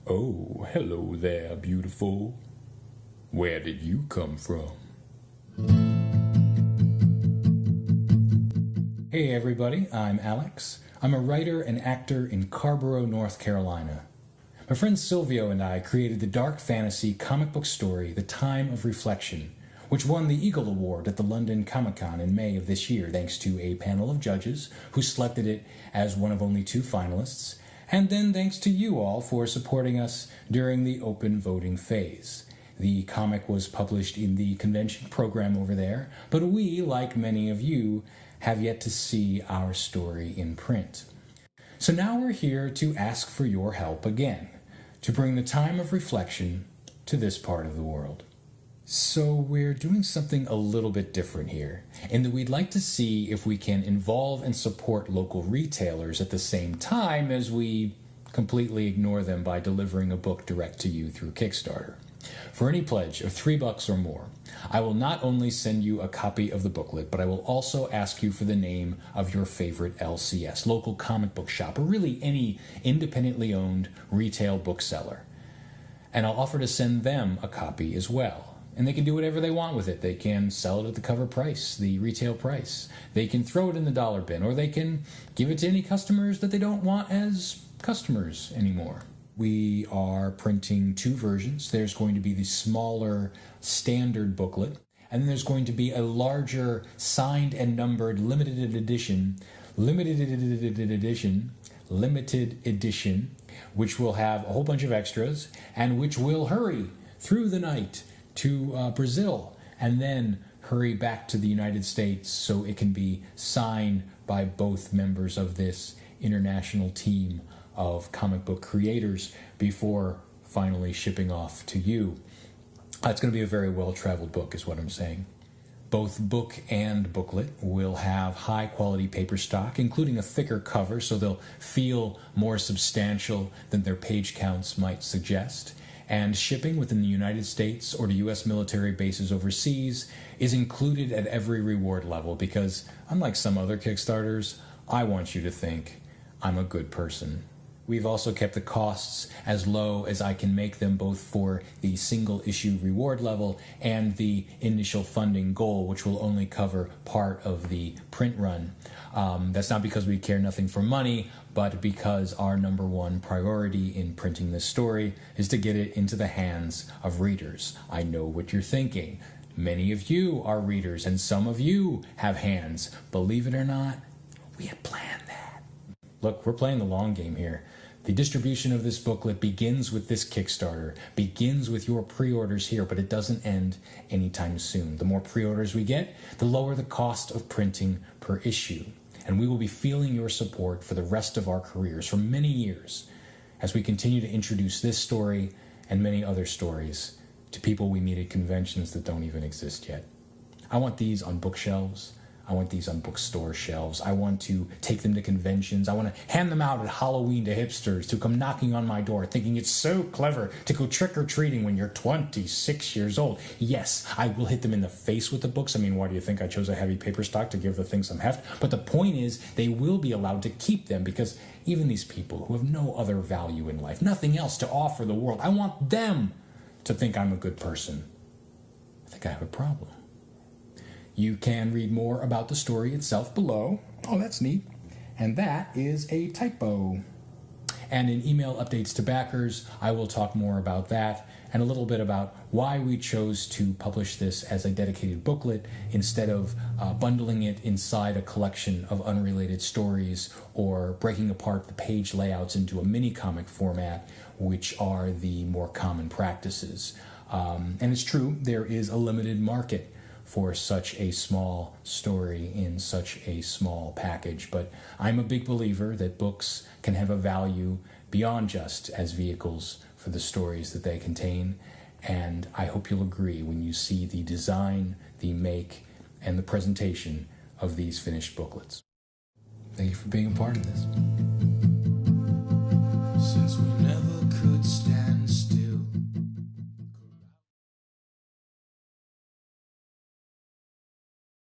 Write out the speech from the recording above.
Oh, hello there, beautiful. Where did you come from? Hey everybody, I'm Alex. I'm a writer and actor in Carborough, North Carolina. My friend Silvio and I created the dark fantasy comic book story The Time of Reflection, which won the Eagle Award at the London Comic-Con in May of this year thanks to a panel of judges who selected it as one of only 2 finalists, and then thanks to you all for supporting us during the open voting phase. The comic was published in the convention program over there, but we, like many of you, have yet to see our story in print. So now we're here to ask for your help again, to bring the time of reflection to this part of the world. So we're doing something a little bit different here, in that we'd like to see if we can involve and support local retailers at the same time as we completely ignore them by delivering a book direct to you through Kickstarter. For any pledge of $3 or more, I will not only send you a copy of the booklet, but I will also ask you for the name of your favorite LCS, local comic book shop, or really any independently owned retail bookseller. And I'll offer to send them a copy as well. And they can do whatever they want with it. They can sell it at the cover price, the retail price. They can throw it in the dollar bin, or they can give it to any customers that they don't want as customers anymore. We are printing 2 versions. There's going to be the smaller standard booklet, and then there's going to be a larger signed and numbered limited edition, which will have a whole bunch of extras, and which will hurry through the night to Brazil, and then hurry back to the United States so it can be signed by both members of this international team of comic book creators before finally shipping off to you. It's going to be a very well-traveled book, is what I'm saying. Both book and booklet will have high-quality paper stock, including a thicker cover, so they'll feel more substantial than their page counts might suggest. And shipping within the United States or to U.S. military bases overseas is included at every reward level because, unlike some other Kickstarters, I want you to think I'm a good person. We've also kept the costs as low as I can make them, both for the single issue reward level and the initial funding goal, which will only cover part of the print run. That's not because we care nothing for money, but because our number one priority in printing this story is to get it into the hands of readers. I know what you're thinking. Many of you are readers, and some of you have hands. Believe it or not, we had planned that. Look, we're playing the long game here. The distribution of this booklet begins with this Kickstarter, begins with your pre-orders here, but it doesn't end anytime soon. The more pre-orders we get, the lower the cost of printing per issue. And we will be feeling your support for the rest of our careers for many years as we continue to introduce this story and many other stories to people we meet at conventions that don't even exist yet. I want these on bookshelves. I want these on bookstore shelves. I want to take them to conventions. I want to hand them out at Halloween to hipsters who come knocking on my door thinking it's so clever to go trick-or-treating when you're 26 years old. Yes, I will hit them in the face with the books. I mean, why do you think I chose a heavy paper stock to give the thing some heft? But the point is, they will be allowed to keep them because even these people who have no other value in life, nothing else to offer the world, I want them to think I'm a good person. I think I have a problem. You can read more about the story itself below. Oh, that's neat. And that is a typo. And in email updates to backers, I will talk more about that and a little bit about why we chose to publish this as a dedicated booklet instead of bundling it inside a collection of unrelated stories or breaking apart the page layouts into a mini comic format, which are the more common practices. And it's true, there is a limited market for such a small story in such a small package. But I'm a big believer that books can have a value beyond just as vehicles for the stories that they contain. And I hope you'll agree when you see the design, the make, and the presentation of these finished booklets. Thank you for being a part of this. Since we